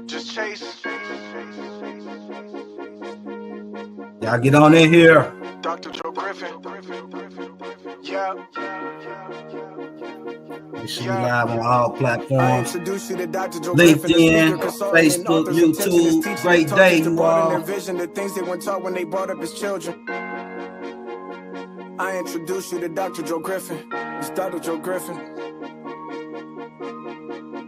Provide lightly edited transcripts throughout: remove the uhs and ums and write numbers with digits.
Just chase. Y'all get on in here. Dr. Joe Griffin. Yeah. Make sure you live on all platforms. LinkedIn, Facebook, YouTube. Great day, you all. The things they weren't taught when they brought up as children. I introduce you to Dr. Joe Griffin. It's Dr. Joe Griffin.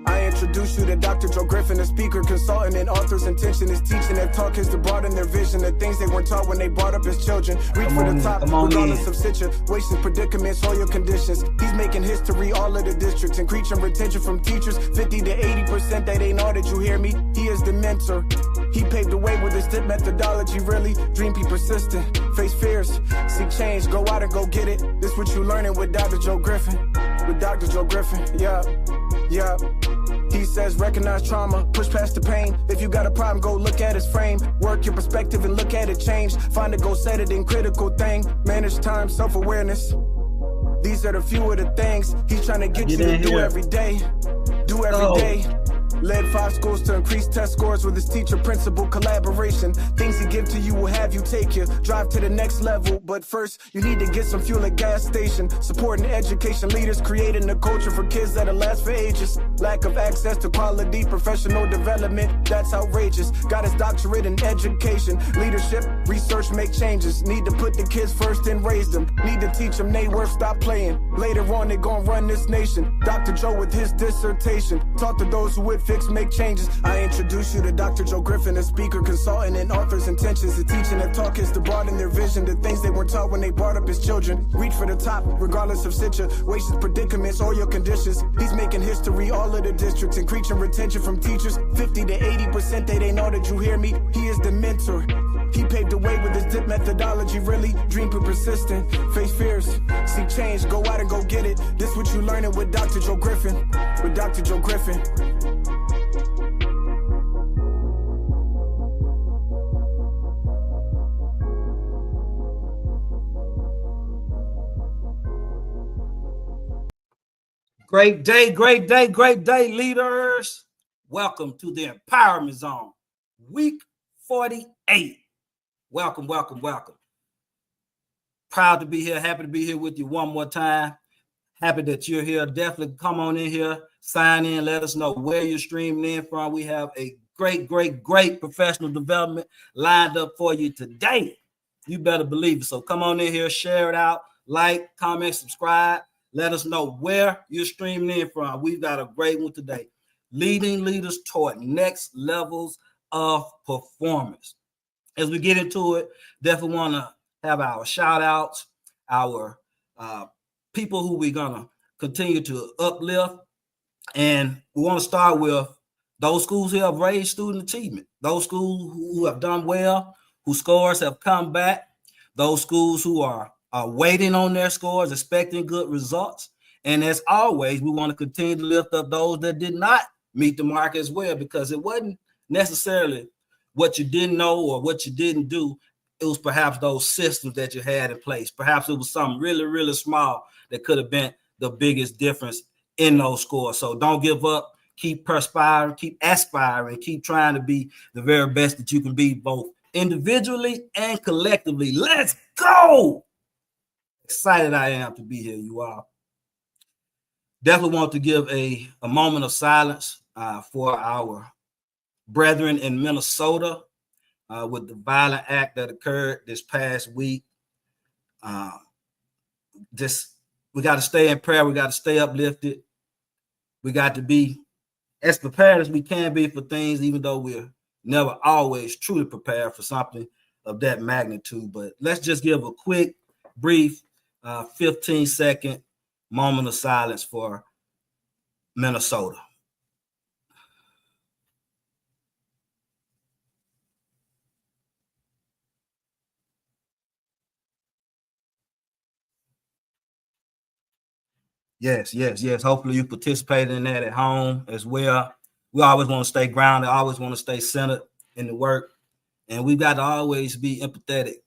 I introduce you to Dr. Joe Griffin, a speaker, consultant, and author's intention is teaching their talk is to broaden their vision, the things they weren't taught when they brought up as children. Reach for the top, regardless of situations, predicaments, or your conditions. He's making history, all of the districts, increasing retention from teachers, 50 to 80% that ain't all that you hear me. He is the mentor. He paved the way with his dip methodology, really. Dream, be persistent, face fears, seek change, go out and go get it. This what you learning with Dr. Joe Griffin. With Dr. Joe Griffin, yeah. He says recognize trauma, push past the pain. If you got a problem, go look at his frame. Work your perspective and look at it change. Find a goal, set it in critical thing. Manage time, self-awareness. These are the few of the things he's trying to get you to do every day. Do every day. Led 5 schools to increase test scores with his teacher principal collaboration. Things he give to you will have you take you drive to the next level. But first, you need to get some fuel at gas station. Supporting education leaders, creating a culture for kids that'll last for ages. Lack of access to quality professional development, that's outrageous. Got his doctorate in education, leadership, research, make changes. Need to put the kids first and raise them. Need to teach them they worth, stop playing. Later on, they gon' run this nation. Dr. Joe with his dissertation taught to those who would fix, make changes. I introduce you to Dr. Joe Griffin, a speaker, consultant, and author's intentions. The teaching and talk is to broaden their vision, the things they weren't taught when they brought up as children. Reach for the top, regardless of situations, predicaments, or your conditions. He's making history, all of the districts, increasing retention from teachers, 50 to 80% they ain't know that you hear me. He is the mentor. He paved the way with his dip methodology, really. Dream, be persistent, face fears, seek change, go out and go get it. This what you learning with Dr. Joe Griffin. With Dr. Joe Griffin. Great day, leaders. Welcome to the Empowerment Zone, week 48. Welcome. Proud to be here. Happy to be here with you one more time. Happy that you're here. Definitely come on in here, sign in, let us know where you're streaming in from. We have a great professional development lined up for you today. You better believe it. So come on in here, share it out, like, comment, subscribe. Let us know where you're streaming in from. We've got a great one today. Leading leaders toward next levels of performance. As we get into it, definitely want to have our shout outs, our people who we're going to continue to uplift. And we want to start with those schools who have raised student achievement, those schools who have done well, whose scores have come back, those schools who are waiting on their scores, expecting good results. And as always, we want to continue to lift up those that did not meet the mark as well, because it wasn't necessarily what you didn't know or what you didn't do. It was perhaps those systems that you had in place. Perhaps it was something really small that could have been the biggest difference in those scores. So don't give up. Keep perspiring, keep aspiring, keep trying to be the very best that you can be, both individually and collectively. Let's go. Excited I am to be here, you all. Definitely want to give a moment of silence for our brethren in Minnesota with the violent act that occurred this past week. We got to stay in prayer. We got to stay uplifted. We got to be as prepared as we can be for things, even though we're never always truly prepared for something of that magnitude. But let's just give a quick, brief 15-second moment of silence for Minnesota. Yes. Hopefully you participated in that at home as well. We always want to stay grounded, always want to stay centered in the work. And we've got to always be empathetic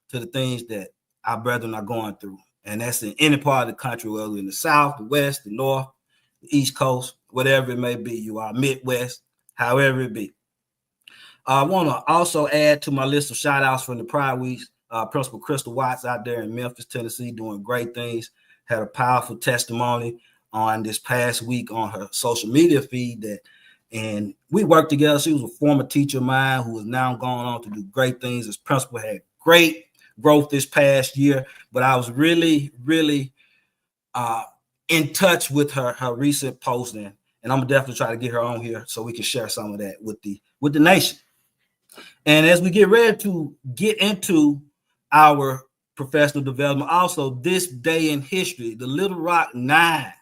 to the things that our brethren are going through. And that's in any part of the country, whether in the South, the West, the North, the East Coast, whatever it may be. You are Midwest, however it be. I want to also add to my list of shout outs from the prior weeks. Principal Crystal Watts out there in Memphis, Tennessee, doing great things. Had a powerful testimony on this past week on her social media feed and we worked together. She was a former teacher of mine who is now going on to do great things as principal, had great growth this past year, but I was really, really in touch with her recent posting, and I'm gonna definitely try to get her on here so we can share some of that with the nation. And as we get ready to get into our professional development, also this day in history, the Little Rock 9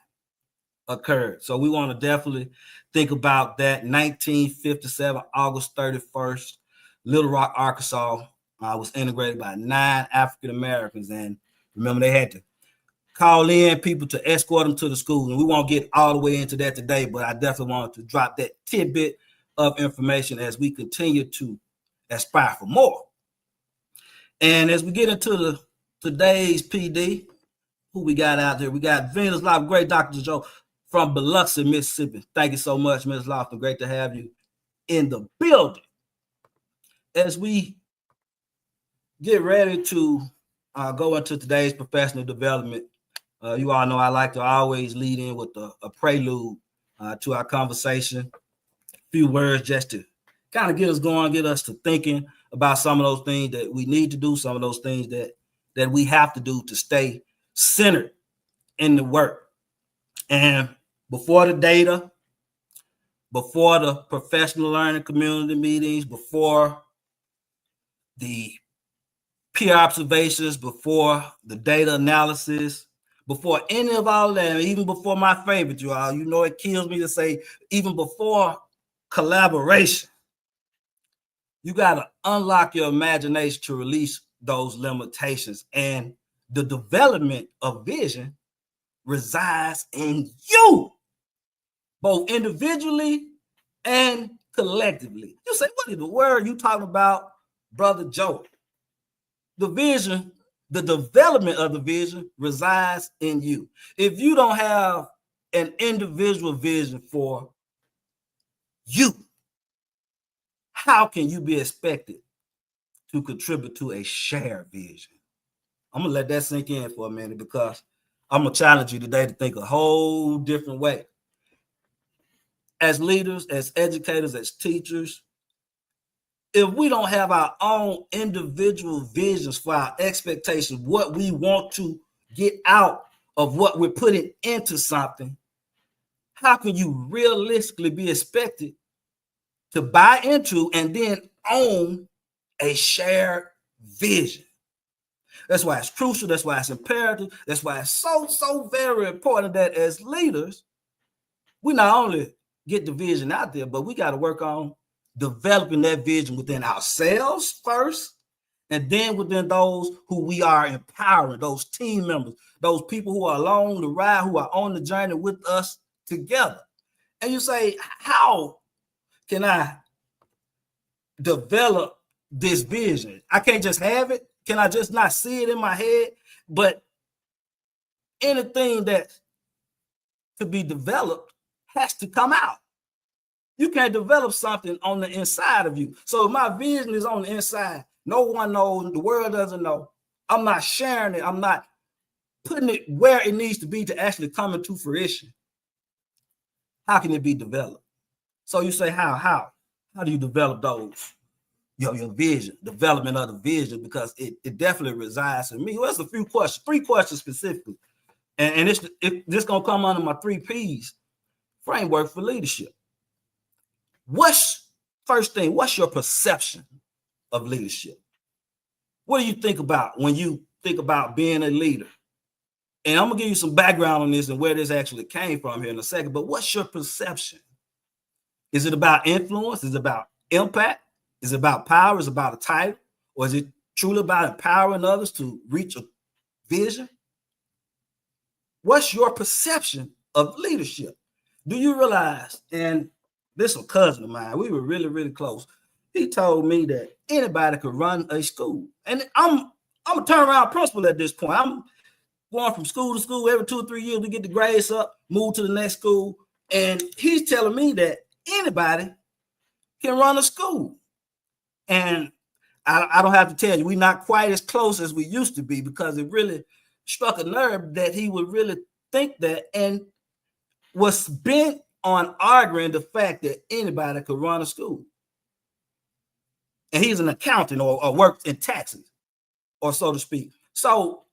occurred. So we want to definitely think about that. 1957, August 31st, Little Rock, Arkansas was integrated by 9 African Americans. And remember, they had to call in people to escort them to the school. And we won't get all the way into that today, but I definitely wanted to drop that tidbit of information as we continue to aspire for more. And as we get into today's PD, who we got out there? We got Venus Lofton, great Dr. Joe from Biloxi, Mississippi. Thank you so much, Ms. Lofton. Great to have you in the building. As we get ready to go into today's professional development, you all know I like to always lead in with a prelude to our conversation. A few words just to kind of get us going, get us to thinking about some of those things that we need to do, some of those things that we have to do to stay centered in the work. And before the data, before the professional learning community meetings, before the peer observations, before the data analysis, before any of all that, even before my favorite, you all, you know, it kills me to say, even before collaboration, you got to unlock your imagination to release those limitations. And the development of vision resides in you, both individually and collectively. You say, what in the world are you talking about, Brother Joe? The vision, the development of the vision resides in you. If you don't have an individual vision for you, how can you be expected to contribute to a shared vision? I'm going to let that sink in for a minute because I'm going to challenge you today to think a whole different way. As leaders, as educators, as teachers, if we don't have our own individual visions for our expectations, what we want to get out of what we're putting into something, how can you realistically be expected to buy into and then own a shared vision? That's why it's crucial. That's why it's imperative. That's why it's so very important that as leaders, we not only get the vision out there, but we got to work on developing that vision within ourselves first, and then within those who we are empowering, those team members, those people who are along the ride, who are on the journey with us together. And you say, how can I develop this vision? I can't just have it. Can I just not see it in my head? But anything that to be developed has to come out. You can't develop something on the inside of you. So if my vision is on the inside, no one knows, the world doesn't know, I'm not sharing it, I'm not putting it where it needs to be to actually come into fruition, how can it be developed? So you say, how do you develop those? Your vision, development of the vision, because it definitely resides in me. Well, that's a few questions, 3 questions specifically. And this gonna come under my 3 P's framework for leadership. First thing, what's your perception of leadership? What do you think about when you think about being a leader? And I'm gonna give you some background on this and where this actually came from here in a second, but what's your perception? Is it about influence? Is it about impact? Is it about power? Is it about a title? Or is it truly about empowering others to reach a vision? What's your perception of leadership? Do you realize, and this is a cousin of mine, we were really, really close. He told me that anybody could run a school. And I'm a turnaround principal at this point. I'm going from school to school every 2 or 3 years to get the grades up, move to the next school. And he's telling me that anybody can run a school. And I don't have to tell you, we're not quite as close as we used to be, because it really struck a nerve that he would really think that, and was bent on arguing the fact that anybody could run a school. And he's an accountant or works in taxes, or so to speak. So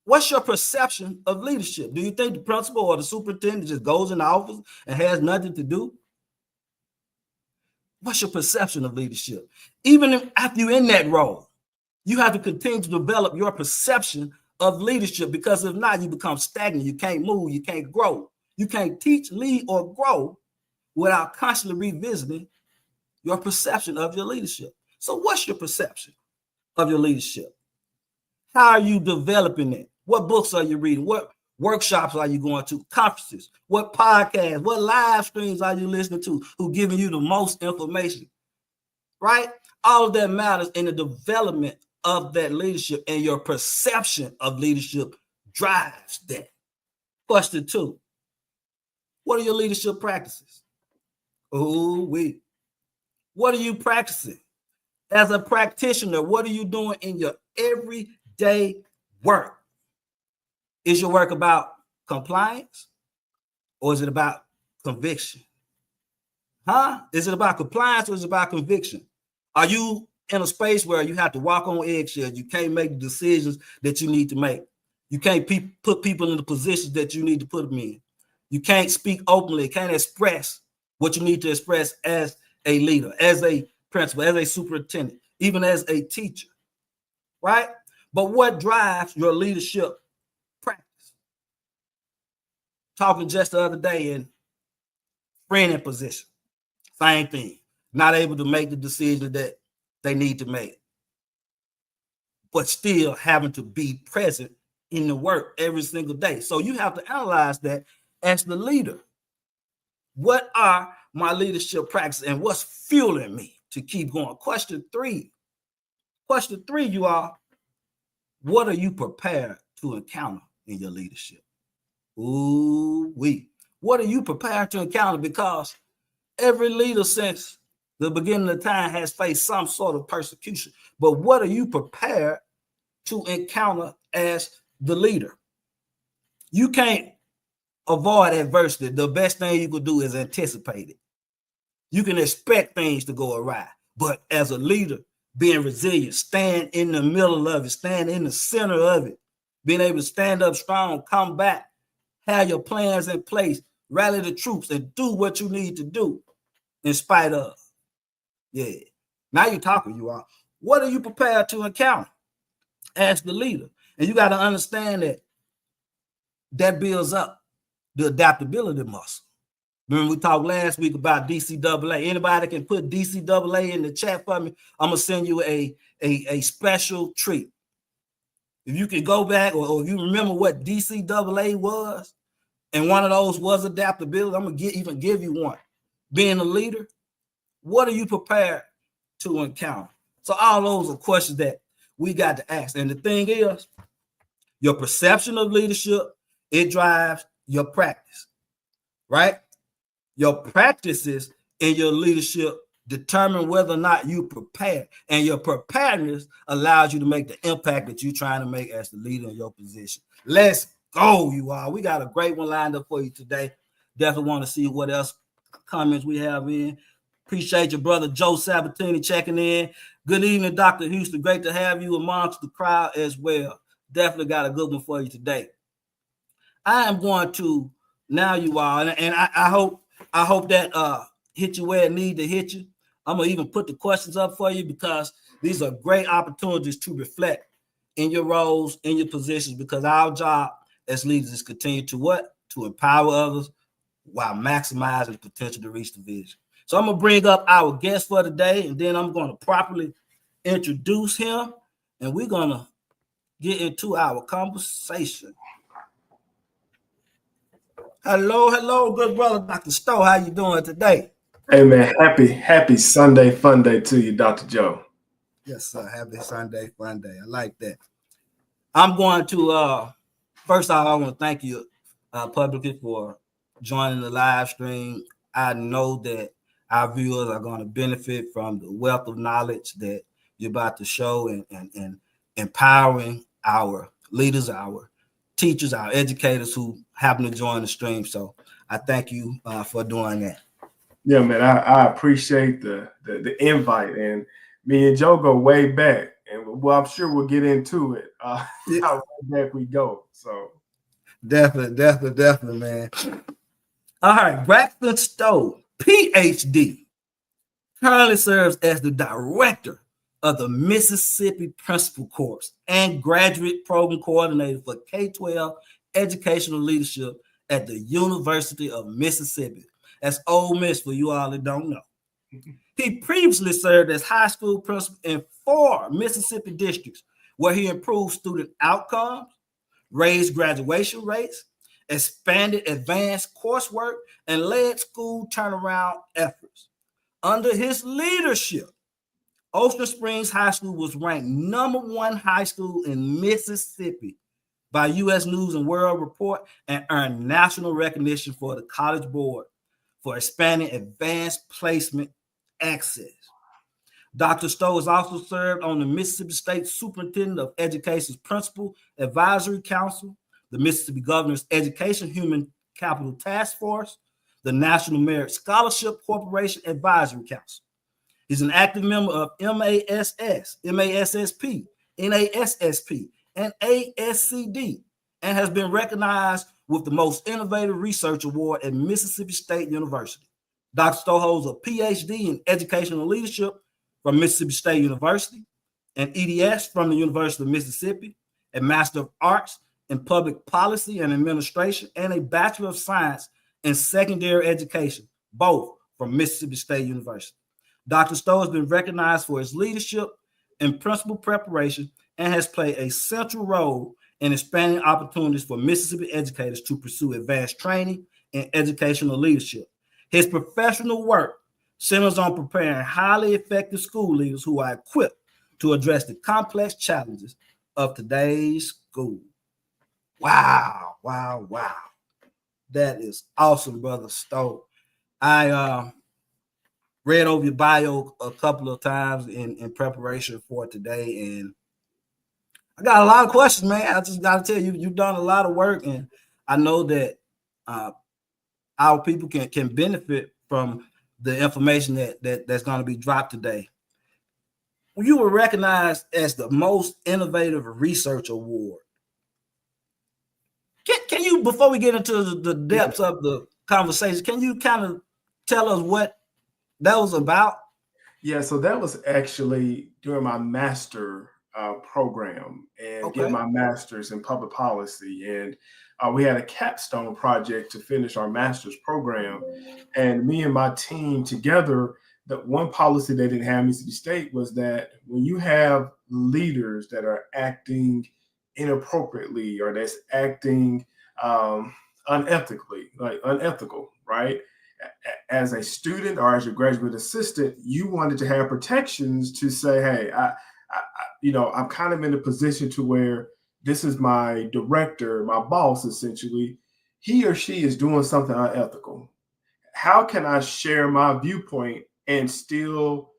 what's your perception of leadership? Do you think the principal or the superintendent just goes in the office and has nothing to do? What's your perception of leadership? Even after you're in that role, you have to continue to develop your perception of leadership, because if not, you become stagnant. You can't move. You can't grow. You can't teach, lead, or grow without constantly revisiting your perception of your leadership. So what's your perception of your leadership? How are you developing it? What books are you reading? What workshops are you going to? Conferences? What podcasts? What live streams are you listening to? Who giving you the most information? Right? All of that matters in the development of that leadership, and your perception of leadership drives that. Question 2. What are your leadership practices? What are you practicing? As a practitioner, what are you doing in your everyday work? Is your work about compliance, or is it about conviction? Is it about compliance, or is it about conviction? Are you in a space where you have to walk on eggshells? You can't make the decisions that you need to make. You can't put people in the positions that you need to put them in. You can't speak openly, can't express what you need to express as a leader, as a principal, as a superintendent, even as a teacher, right? But what drives your leadership practice? Talking just the other day in training position, same thing. Not able to make the decision that they need to make, but still having to be present in the work every single day. So you have to analyze that as the leader. What are my leadership practices, and what's fueling me to keep going? Question 3, you all. What are you prepared to encounter in your leadership? What are you prepared to encounter? Because every leader since the beginning of time has faced some sort of persecution. But what are you prepared to encounter as the leader? You can't avoid adversity. The best thing you could do is anticipate it. You can expect things to go awry, but as a leader, being resilient, stand in the middle of it, stand in the center of it, being able to stand up strong, come back, have your plans in place, rally the troops, and do what you need to do in spite of. Yeah. Now you're talking, you are. What are you prepared to encounter as the leader? And you got to understand that builds up the adaptability muscle. Remember, we talked last week about DCAA. Anybody can put DCAA in the chat for me? I'm going to send you a special treat. If you can go back, or if you remember what DCAA was, and one of those was adaptability, I'm going to give you one. Being a leader, what are you prepared to encounter? So all those are questions that we got to ask. And the thing is, your perception of leadership, it drives your practice, right? Your practices in your leadership determine whether or not you prepare, and your preparedness allows you to make the impact that you're trying to make as the leader in your position. Let's go, you all. We got a great one lined up for you today. Definitely want to see what else comments we have in. Appreciate your brother Joe Sabatini checking in. Good evening, Dr. Houston. Great to have you amongst the crowd as well. Definitely got a good one for you today. I am going to now, you all, and I hope that hit you where it need to hit you. I'm gonna even put the questions up for you, because these are great opportunities to reflect in your roles, in your positions, because our job as leaders is continue to what? To empower others while maximizing the potential to reach the vision. So I'm gonna bring up our guest for today, and then I'm gonna properly introduce him, and we're gonna get into our conversation. Hello, good brother, Dr. Stowe. How you doing today? Hey man, happy Sunday fun day to you, Dr. Joe. Yes, sir. Happy Sunday fun day. I like that. I'm going to first off, I want to thank you publicly for joining the live stream. I know that our viewers are going to benefit from the wealth of knowledge that you're about to show, and empowering our leaders, our teachers, our educators who happen to join the stream. So I thank you for doing that. Yeah, man, I appreciate the invite, and me and Joe go way back, and well, I'm sure we'll get into it. How back we go. So definitely, man. All right, Braxton Stowe, PhD, currently serves as the director of the Mississippi Principal Corps and graduate program coordinator for K-12 educational leadership at the University of Mississippi. That's Ole Miss for you all that don't know. He previously served as high school principal in 4 Mississippi districts, where he improved student outcomes, raised graduation rates, expanded advanced coursework, and led school turnaround efforts. Under his leadership, Ocean Springs High School was ranked #1 high school in Mississippi by U.S. News and World Report and earned national recognition for the College Board for expanding advanced placement access. Dr. Stowe has also served on the Mississippi State Superintendent of Education's Principal Advisory Council, the Mississippi Governor's Education Human Capital Task Force, the National Merit Scholarship Corporation Advisory Council. He's an active member of MASS, MASSP, NASSP, and ASCD, and has been recognized with the Most Innovative Research Award at Mississippi State University. Dr. Stowe holds a PhD in Educational Leadership from Mississippi State University, an EDS from the University of Mississippi, a Master of Arts in Public Policy and Administration, and a Bachelor of Science in Secondary Education, both from Mississippi State University. Dr. Stowe has been recognized for his leadership in principal preparation and has played a central role in expanding opportunities for Mississippi educators to pursue advanced training in educational leadership. His professional work centers on preparing highly effective school leaders who are equipped to address the complex challenges of today's school. Wow. That is awesome, Brother Stowe. I read over your bio a couple of times in preparation for today, and I got a lot of questions, man. I just got to tell you, you've done a lot of work, and I know that our people can benefit from the information that's going to be dropped today. You were recognized as the Most Innovative Research Award. Can you, before we get into the depths of the conversation, can you kind of tell us what that was about? Yeah, so that was actually during my master program and get my master's in public policy. And we had a capstone project to finish our master's program. And me and my team together, the one policy they didn't have in Mississippi State was that when you have leaders that are acting inappropriately or that's acting unethical, right? As a student or as a graduate assistant, you wanted to have protections to say, hey, I'm kind of in a position to where this is my director, my boss, essentially. He or she is doing something unethical. How can I share my viewpoint and still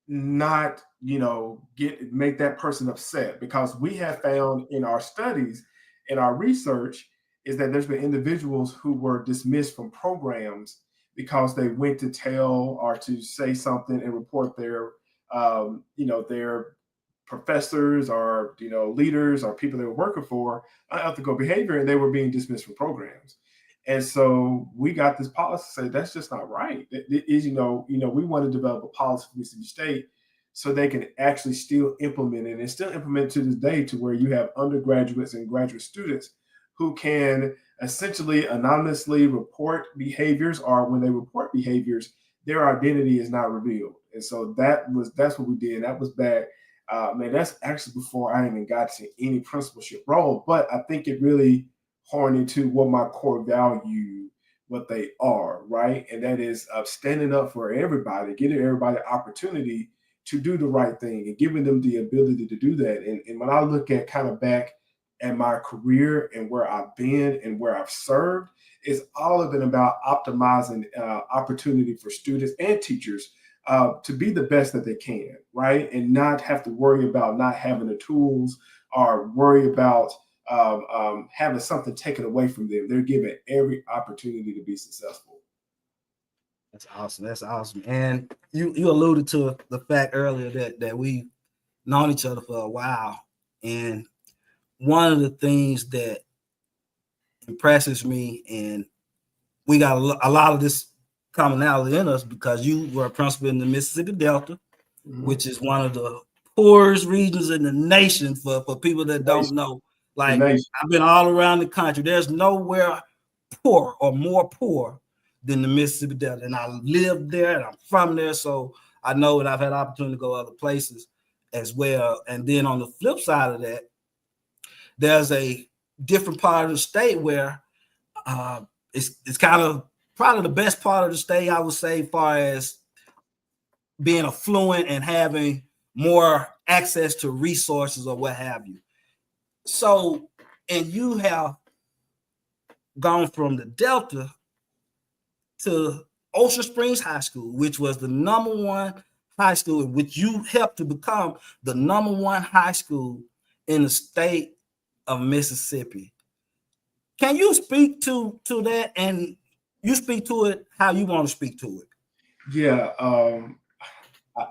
not, make that person upset? Because we have found in our studies, in our research, is that there's been individuals who were dismissed from programs because they went to tell or to say something and report their professors or leaders or people they were working for unethical behavior, and they were being dismissed from programs. And so we got this policy to say that's just not right. It is, we want to develop a policy for Mississippi State so they can actually still implement it and still implement to this day to where you have undergraduates and graduate students who can essentially anonymously report behaviors, or when they report behaviors, their identity is not revealed. And so that's what we did. That was back. That's actually before I even got to any principalship role, but I think it really horned into what my core value, what they are, right? And that is standing up for everybody, giving everybody opportunity to do the right thing and giving them the ability to do that. And when I look at kind of back at my career and where I've been and where I've served, It's all been about optimizing opportunity for students and teachers to be the best that they can, right? And not have to worry about not having the tools or worry about having something taken away from them. They're given every opportunity to be successful. That's awesome. That's awesome. And you alluded to the fact earlier that we've known each other for a while. And one of the things that impresses me, and we got a lot of this commonality in us, because you were a principal in the Mississippi Delta, which is one of the poorest regions in the nation for people that don't know. Like, I've been all around the country. There's nowhere poor or more poor than the Mississippi Delta. And I lived there and I'm from there. So I know that I've had opportunity to go other places as well. And then on the flip side of that, there's a different part of the state where it's kind of probably the best part of the state, I would say, as far as being affluent and having more access to resources or what have you. So, and you have gone from the Delta to Ocean Springs High School, which was the #1 high school, which you helped to become the #1 high school in the state of Mississippi. Can you speak to that, and you speak to it how you want to speak to it? Yeah,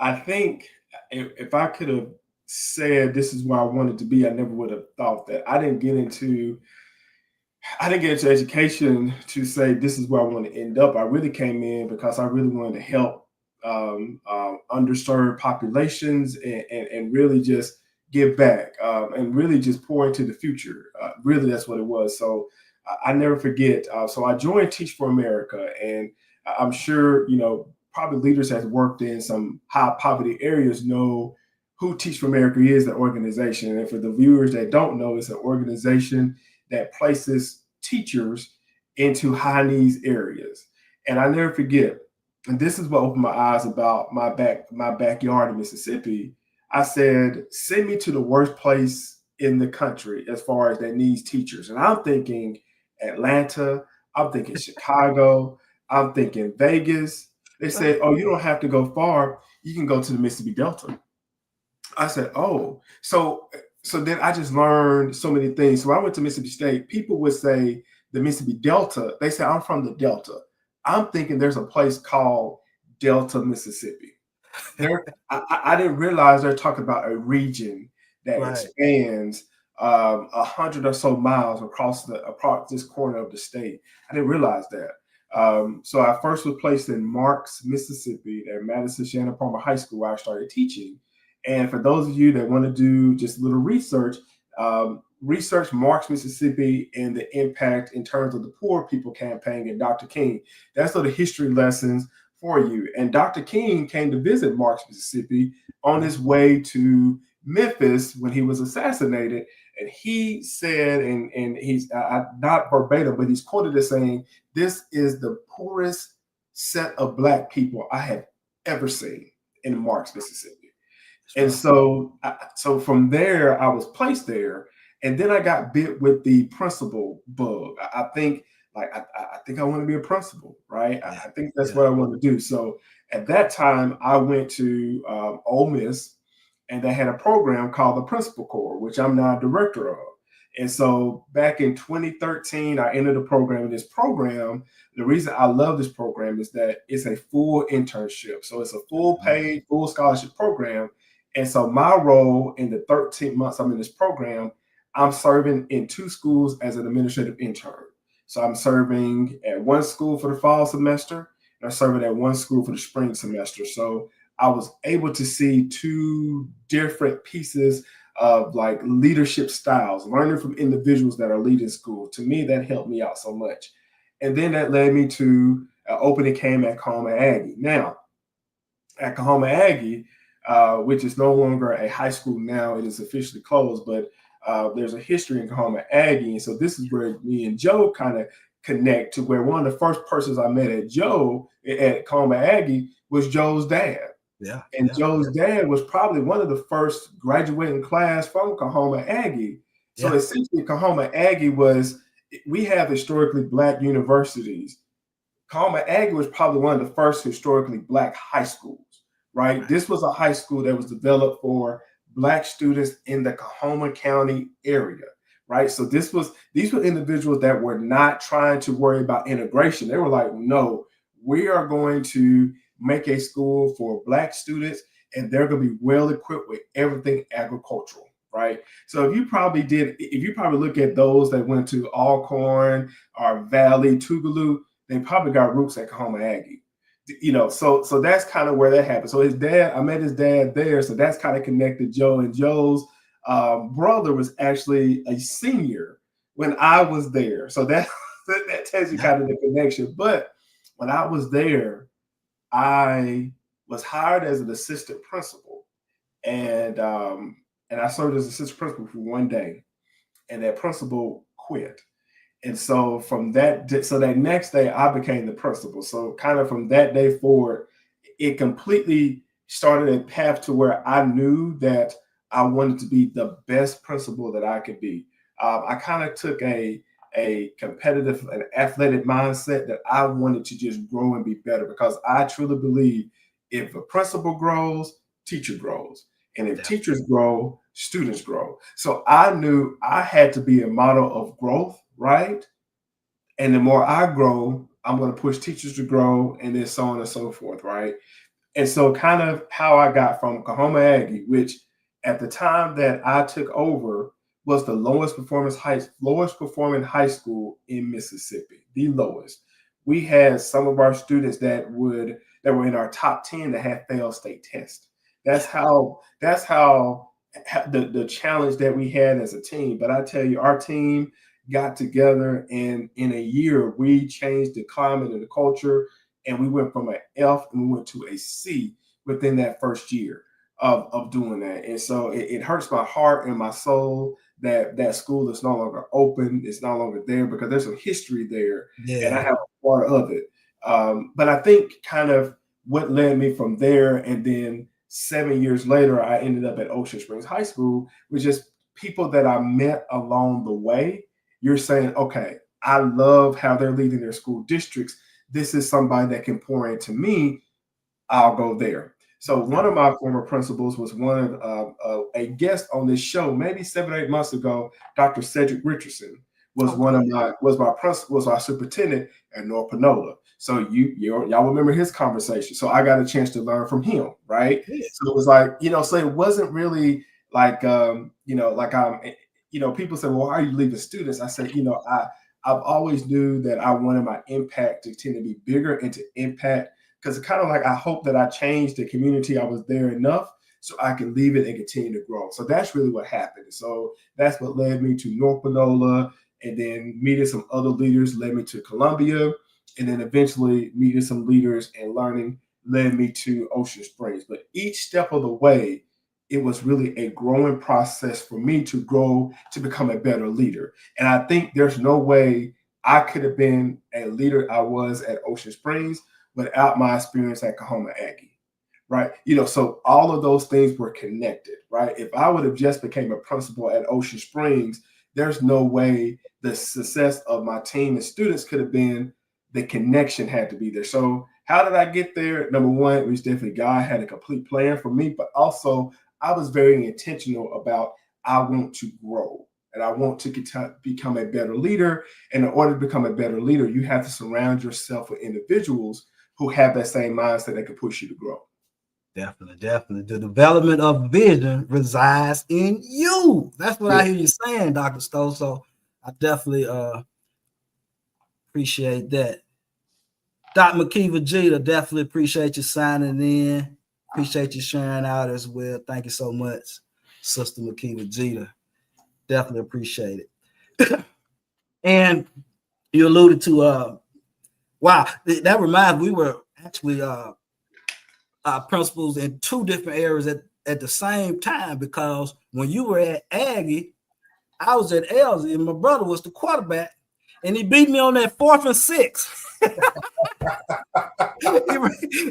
I think if I could have said this is where I wanted to be, I never would have thought that. I didn't get into education to say this is where I want to end up. I really came in because I really wanted to help underserved populations and really just give back and really just pour into the future. Really, that's what it was. So I never forget. So I joined Teach for America, and I'm sure, probably leaders that worked in some high poverty areas know who Teach for America is, the organization. And for the viewers that don't know, it's an organization that places teachers into high needs areas. And I never forget, and this is what opened my eyes about my backyard in Mississippi. I said, send me to the worst place in the country as far as that needs teachers. And I'm thinking Atlanta, I'm thinking Chicago, I'm thinking Vegas. They said, oh, you don't have to go far. You can go to the Mississippi Delta. I said, oh, so then I just learned so many things. So I went to Mississippi State. People would say the Mississippi Delta. They say, I'm from the Delta. I'm thinking there's a place called Delta, Mississippi. I didn't realize they're talking about a region that expands 100 or so miles across this corner of the state. I didn't realize that. So I first was placed in Marks, Mississippi, at Madison Shannon Palmer High School, where I started teaching. And for those of you that want to do just a little research, research Marks, Mississippi, and the impact in terms of the Poor People Campaign and Dr. King. That's the history lessons for you. And Dr. King came to visit Marks, Mississippi on his way to Memphis when he was assassinated. And he said, and he's not verbatim, but he's quoted as saying, this is the poorest set of Black people I have ever seen in Marks, Mississippi. And so from there, I was placed there. And then I got bit with the principal bug. I think I want to be a principal, right? I think that's what I want to do. So at that time, I went to Ole Miss, and they had a program called the Principal Corps, which I'm now a director of. And so back in 2013, I entered the program. This program, the reason I love this program is that it's a full internship. So it's a full paid, full scholarship program. And so my role in the 13 months I'm in this program, I'm serving in 2 schools as an administrative intern. So I'm serving at one school for the fall semester, and I'm serving at one school for the spring semester. So I was able to see 2 different pieces of like leadership styles, learning from individuals that are leading school. To me, that helped me out so much. And then that led me to an opening came at Kahoma Aggie. Now, at Kahoma Aggie, which is no longer a high school now, it is officially closed, but there's a history in Kahoma Aggie. And so this is where me and Joe kind of connect, to where one of the first persons I met at Kahoma Aggie was Joe's dad. Joe's dad was probably one of the first graduating class from Kahoma Aggie. So essentially Kahoma Aggie was we have historically Black universities. Kahoma Aggie was probably one of the first historically Black high schools, right? This was a high school that was developed for Black students in the Kahoma County area, right? So these were individuals that were not trying to worry about integration. They were like, no, we are going to make a school for Black students, and they're going to be well equipped with everything agricultural, right? So if you probably look at those that went to Alcorn or Valley, Tougaloo, they probably got roots at Kahoma Aggie. So that's kind of where that happened. So his dad, I met his dad there, so that's kind of connected Joe. And Joe's brother was actually a senior when I was there, so that tells you kind of the connection. But when I was there, I was hired as an assistant principal, and I served as assistant principal for one day, and that principal quit. And so that next day I became the principal. So kind of from that day forward, it completely started a path to where I knew that I wanted to be the best principal that I could be. I kind of took a competitive and athletic mindset that I wanted to just grow and be better, because I truly believe if a principal grows, teacher grows. And if teachers grow, students grow. So I knew I had to be a model of growth, right? And the more I grow, I'm going to push teachers to grow, and then so on and so forth, right? And so kind of how I got from Kahoma Aggie, which at the time that I took over was the lowest performing high school in Mississippi, the lowest. We had some of our students that were in our top 10 that had failed state tests. That's how the challenge that we had as a team. But I tell you, our team got together, and in a year we changed the climate and the culture, and we went from an F and we went to a C within that first year of doing that. And so it hurts my heart and my soul that school is no longer open. It's no longer there, because there's some history there, and I have a part of it. But I think kind of what led me from there, and then 7 years later, I ended up at Ocean Springs High School, was just people that I met along the way. You're saying, okay, I love how they're leading their school districts. This is somebody that can pour into me. I'll go there. So one of my former principals was one of a guest on this show, maybe 7 or 8 months ago. Dr. Cedric Richardson was was our superintendent at North Panola. So y'all remember his conversation. So I got a chance to learn from him, right? Yeah. So it was like, so it wasn't really like people say, well, why are you leaving students? I said, I've always knew that I wanted my impact to tend to be bigger and to impact, because it's kind of like I hope that I changed the community I was there enough so I can leave it and continue to grow. So that's really what happened. So that's what led me to North Panola, and then meeting some other leaders led me to Columbia, and then eventually meeting some leaders and learning led me to Ocean Springs. But each step of the way, it was really a growing process for me to grow to become a better leader. And I think there's no way I could have been a leader I was at Ocean Springs without my experience at Kahoma Aggie, right? So all of those things were connected, right? If I would have just became a principal at Ocean Springs, there's no way the success of my team and students could have been. The connection had to be there. So how did I get there? Number one, it was definitely God had a complete plan for me, but also I was very intentional about I want to grow and I want to become a better leader. And in order to become a better leader, you have to surround yourself with individuals who have that same mindset that can push you to grow. Definitely. The development of vision resides in you. That's what I hear you saying, Dr. Stowe. So I definitely appreciate that. Dr. McKeeva Jeter, definitely appreciate you signing in. Appreciate you sharing out as well. Thank you so much, Sister McKeeva Jeter. Definitely appreciate it. And you alluded to, wow, that reminds me, we were actually principals in 2 different areas at the same time, because when you were at Aggie, I was at Elsie, and my brother was the quarterback, and he beat me on that 4th and 6.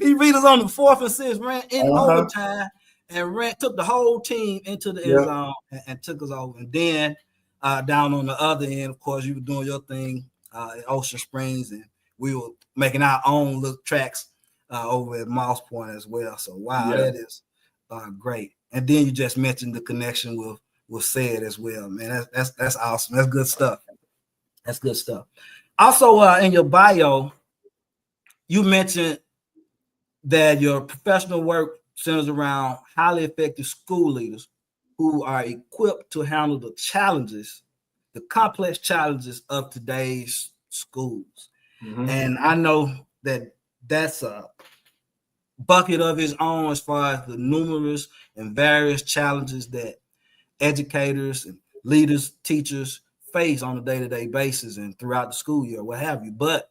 he beat us on the 4th and 6, ran in overtime, and took the whole team into the end zone and took us over. And then down on the other end, of course, you were doing your thing at Ocean Springs, and we were making our own little tracks over at Moss Point as well. So wow, that is great. And then you just mentioned the connection with Said as well, man. That's awesome. That's good stuff. That's good stuff. Also, in your bio, you mentioned that your professional work centers around highly effective school leaders who are equipped to handle the challenges, the complex challenges of today's schools. Mm-hmm. And I know that that's a bucket of its own as far as the numerous and various challenges that educators and leaders, teachers face on a day-to-day basis and throughout the school year, what have you. But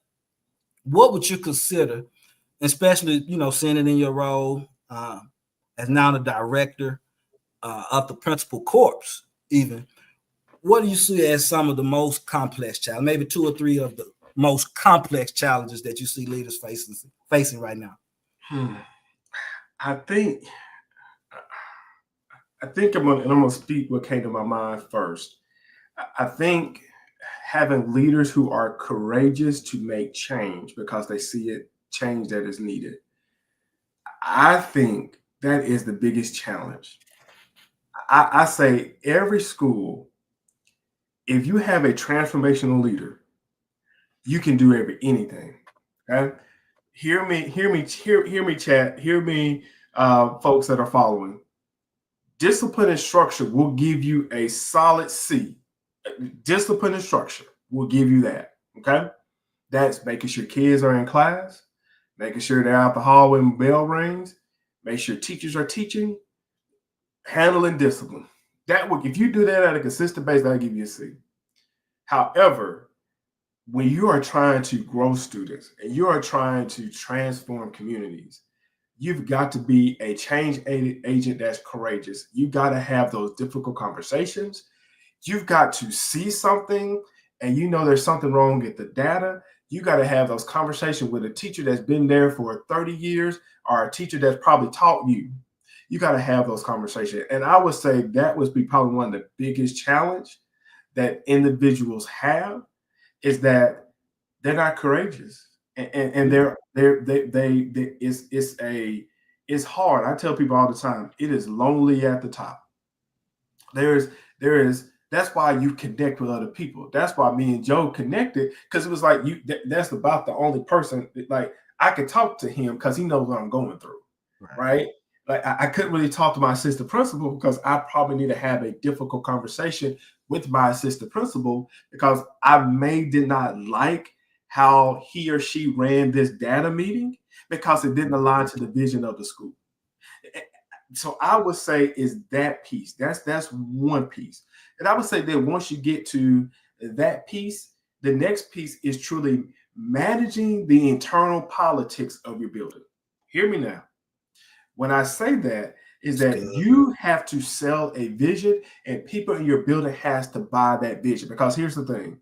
what would you consider, especially, seeing it in your role as now the director of the principal corps, even, what do you see as some of the most complex challenges, maybe 2 or 3 of the most complex challenges that you see leaders facing right now? I think I'm going to speak what came to my mind first. I think having leaders who are courageous to make change because they see it change that is needed. I think that is the biggest challenge. I say every school, if you have a transformational leader, you can do anything. Okay? Hear me, chat. Hear me, folks that are following. Discipline and structure will give you a solid C. Discipline and structure will give you that. Okay? That's making sure kids are in class, making sure they're out the hall when bell rings, make sure teachers are teaching, handling discipline. If you do that at a consistent base, that'll give you a C. However, when you are trying to grow students and you are trying to transform communities, you've got to be a change agent that's courageous. You got to have those difficult conversations. You've got to see something and there's something wrong with the data. You got to have those conversations with a teacher that's been there for 30 years or a teacher that's probably taught you. You got to have those conversations. And I would say that would be probably one of the biggest challenge that individuals have, is that they're not courageous. And it's hard. I tell people all the time, it is lonely at the top. That's why you connect with other people. That's why me and Joe connected, because it was like that's about the only person like I could talk to him because he knows what I'm going through. Right? Like I couldn't really talk to my assistant principal because I probably need to have a difficult conversation with my assistant principal because I did not like how he or she ran this data meeting because it didn't align to the vision of the school. So I would say is that piece. That's one piece. And I would say that once you get to that piece, the next piece is truly managing the internal politics of your building. Hear me now. When I say that, is that you have to sell a vision and people in your building has to buy that vision. Because here's the thing.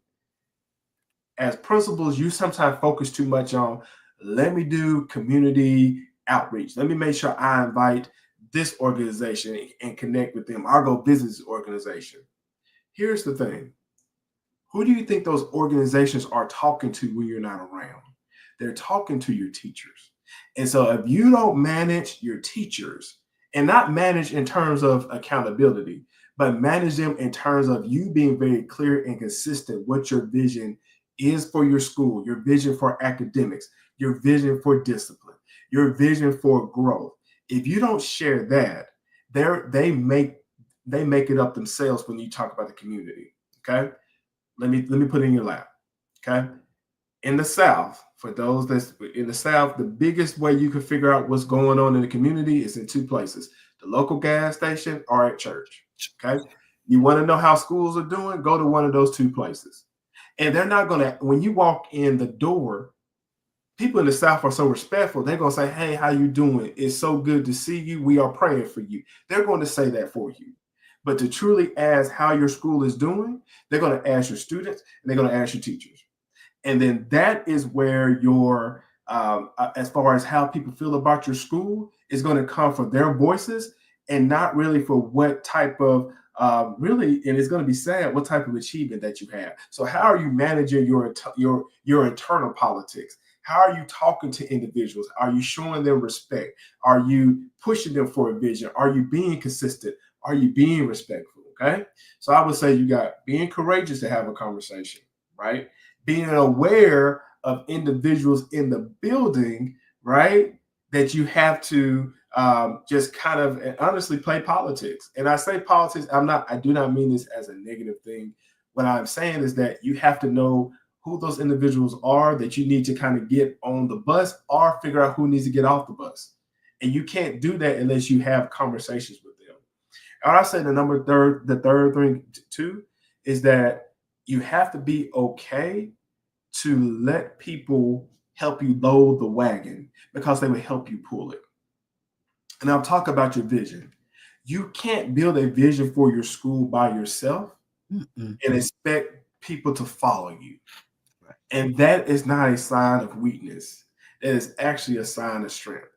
As principals, you sometimes focus too much on, let me do community outreach. Let me make sure I invite this organization and connect with them. I'll go business organization. Here's the thing. Who do you think those organizations are talking to when you're not around? They're talking to your teachers. And so if you don't manage your teachers, and not manage in terms of accountability, but manage them in terms of you being very clear and consistent what your vision is for your school, your vision for academics, your vision for discipline, your vision for growth. If you don't share that, they make it up themselves when you talk about the community. Okay, let me put it in your lap. Okay, in the South, for those that's in the South, the biggest way you can figure out what's going on in the community is in 2 places: the local gas station or at church. Okay, you want to know how schools are doing? Go to one of those 2 places, and they're not gonna. When you walk in the door, people in the South are so respectful. They're going to say, hey, how you doing? It's so good to see you. We are praying for you. They're going to say that for you. But to truly ask how your school is doing, they're going to ask your students and they're going to ask your teachers. And then that is where your, as far as how people feel about your school, is going to come from their voices and not really for what type of really, and it's going to be sad what type of achievement that you have. So how are you managing your internal politics? How are you talking to individuals? Are you showing them respect? Are you pushing them for a vision? Are you being consistent? Are you being respectful? Okay. So I would say you got being courageous to have a conversation, right? Being aware of individuals in the building, right? That you have to just kind of and honestly play politics. And I say politics, I do not mean this as a negative thing. What I'm saying is that you have to know who those individuals are that you need to kind of get on the bus or figure out who needs to get off the bus. And you can't do that unless you have conversations with them. And I say the third thing too is that you have to be okay to let people help you load the wagon because they will help you pull it. And I'll talk about your vision. You can't build a vision for your school by yourself and expect people to follow you. And that is not a sign of weakness. That is actually a sign of strength.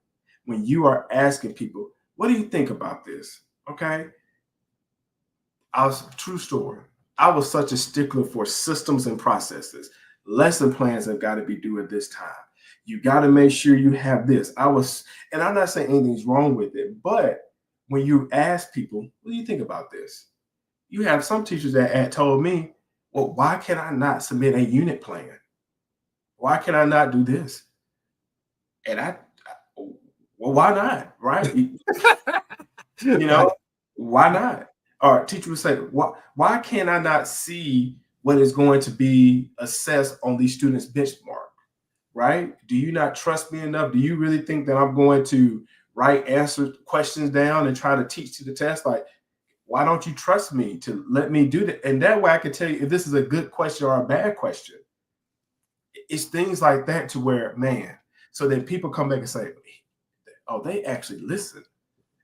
When you are asking people, what do you think about this? Okay. True story. I was such a stickler for systems and processes. Lesson plans have got to be due at this time. You got to make sure you have this. And I'm not saying anything's wrong with it, but when you ask people, what do you think about this? You have some teachers that told me, well, why can I not submit a unit plan? Why can I not do this? And well, why not? Right? Why not? Or teacher would say, why can I not see what is going to be assessed on these students' benchmark? Right? Do you not trust me enough? Do you really think that I'm going to write answer questions down and try to teach to the test? Like, why don't you trust me to let me do that? And that way I can tell you if this is a good question or a bad question. It's things like that to where, man, so then people come back and say, oh, they actually listen.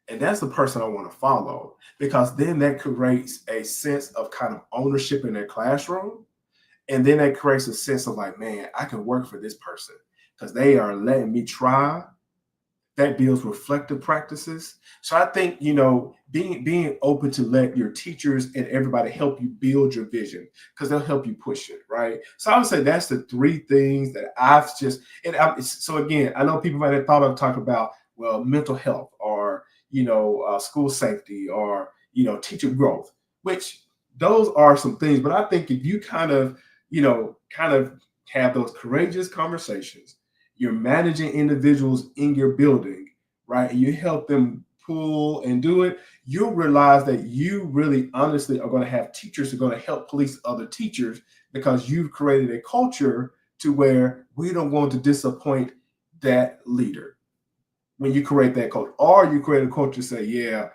And that's the person I want to follow, because then that creates a sense of kind of ownership in their classroom. And then that creates a sense of like, man, I can work for this person because they are letting me try. That builds reflective practices. So I think, being open to let your teachers and everybody help you build your vision because they'll help you push it, right? So I would say that's the three things that so again, I know people might have thought of talking about, well, mental health or, school safety or, teacher growth, which those are some things. But I think if you kind of have those courageous conversations, you're managing individuals in your building, right? And you help them pull and do it, you'll realize that you really honestly are going to have teachers who are going to help police other teachers because you've created a culture to where we don't want to disappoint that leader. When you create that culture, or you create a culture say, yeah,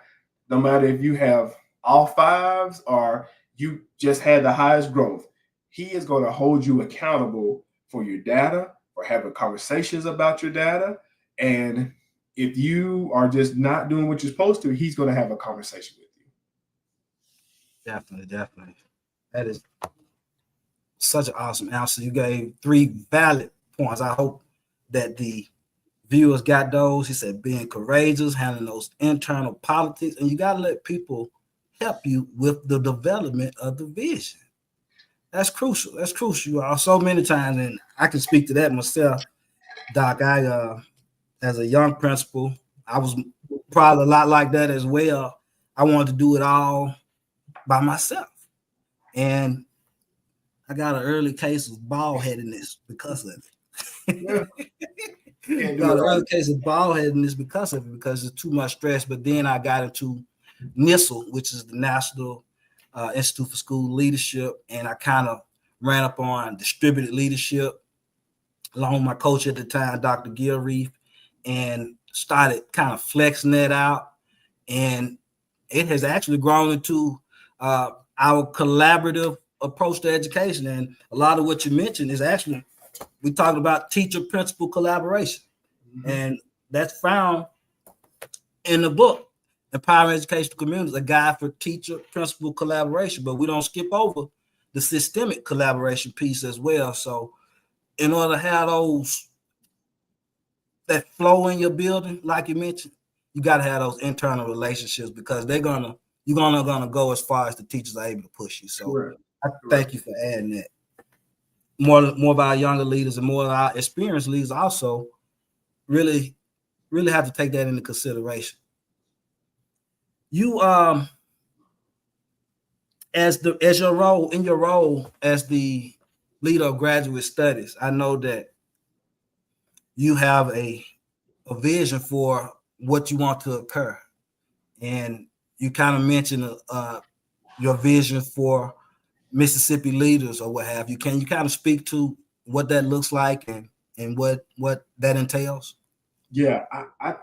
no matter if you have all fives or you just had the highest growth, he is going to hold you accountable for your data, for having conversations about your data. And if you are just not doing what you're supposed to, he's going to have a conversation with you. Definitely. That is such an awesome answer. You gave 3 valid points. I hope that the viewers got those. He said being courageous, handling those internal politics, and you got to let people help you with the development of the vision. That's crucial. That's crucial. So many times, and I can speak to that myself, Doc. As a young principal, I was probably a lot like that as well. I wanted to do it all by myself. And I got an early case of bald-headedness because of it. Got an early case of bald-headedness because of it, because it's too much stress. But then I got into NISL, which is the National Institute for School Leadership, and I kind of ran up on distributed leadership along with my coach at the time, Dr. Gilreath, and started kind of flexing that out. And it has actually grown into our collaborative approach to education. And a lot of what you mentioned is actually, we talked about teacher-principal collaboration. Mm-hmm. And that's found in the book, Empowering Educational Communities, a guide for teacher-principal collaboration. But we don't skip over the systemic collaboration piece as well. So in order to have that flow in your building, like you mentioned, you got to have those internal relationships, because they're going to you're gonna go as far as the teachers are able to push you. So Correct. I thank you for adding that. More of our younger leaders and more of our experienced leaders also really have to take that into consideration. You as your role as the leader of graduate studies, I know that you have a vision for what you want to occur, and you kind of mentioned your vision for Mississippi leaders or what have you. Can you kind of speak to what that looks like and what that entails? Yeah, I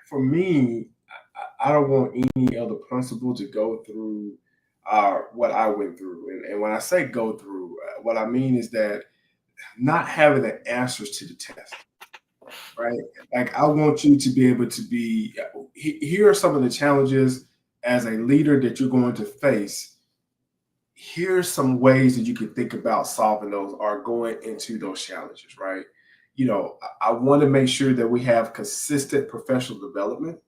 for me, I don't want any other principal to go through what I went through. And when I say go through, what I mean is that not having the answers to the test, right? Like, I want you to be able to be, here are some of the challenges as a leader that you're going to face. Here's some ways that you can think about solving those or going into those challenges, right? You know, I want to make sure that we have consistent professional development,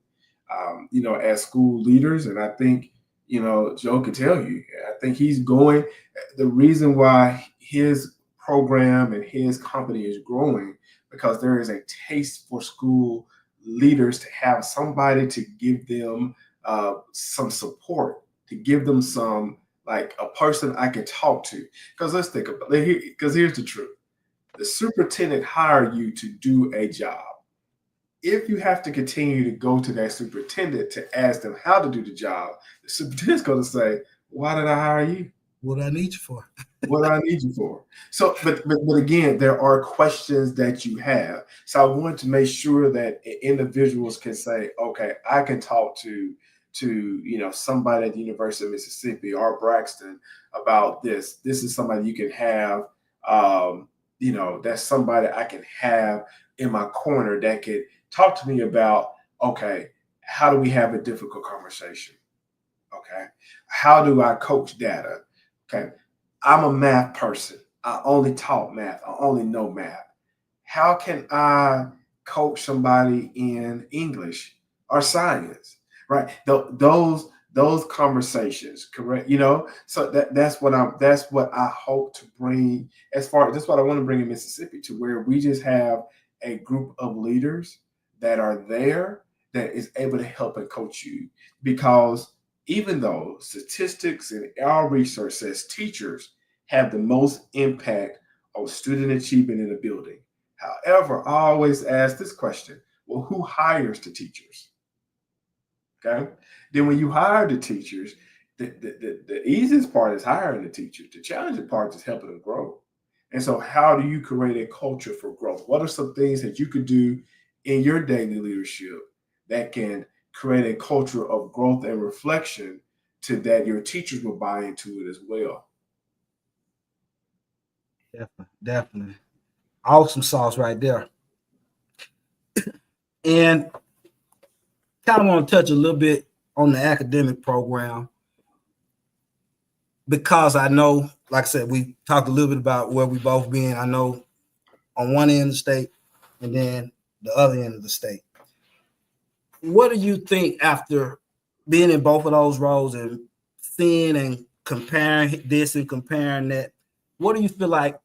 you know, as school leaders. And I think, you know, Joe can tell you, I think he's going, the reason why his program and his company is growing, because there is a taste for school leaders to have somebody to give them some support, to give them some, like, a person I can talk to. Because let's think about it, because here's the truth. The superintendent hired you to do a job. If you have to continue to go to that superintendent to ask them how to do the job, the superintendent's going to say, "Why did I hire you? What do I need you for?" What do I need you for?" So, but again, there are questions that you have. So I want to make sure that individuals can say, "Okay, I can talk to you know, somebody at the University of Mississippi or Braxton about this. This is somebody you can have. You know, that's somebody I can have in my corner that could talk to me about, okay, how do we have a difficult conversation? Okay, how do I coach data? Okay, I'm a math person. I only taught math. I only know math. How can I coach somebody in English or science? Right? Those conversations, correct? You know, so that's what I hope to bring, as far as that's what I want to bring in Mississippi, to where we just have a group of leaders that are there that is able to help and coach you. Because even though statistics and our research says teachers have the most impact on student achievement in a building. However, I always ask this question: well, who hires the teachers? Okay. Then when you hire the teachers, the easiest part is hiring the teachers. The challenging part is helping them grow. And so, how do you create a culture for growth? What are some things that you could do in your daily leadership that can create a culture of growth and reflection, to that your teachers will buy into it as well? Definitely. Awesome sauce right there. And kind of want to touch a little bit on the academic program, because I know, like I said, we talked a little bit about where we both been. I know on one end of the state and then the other end of the state. What do you think, after being in both of those roles and seeing and comparing this and comparing that, what do you feel like?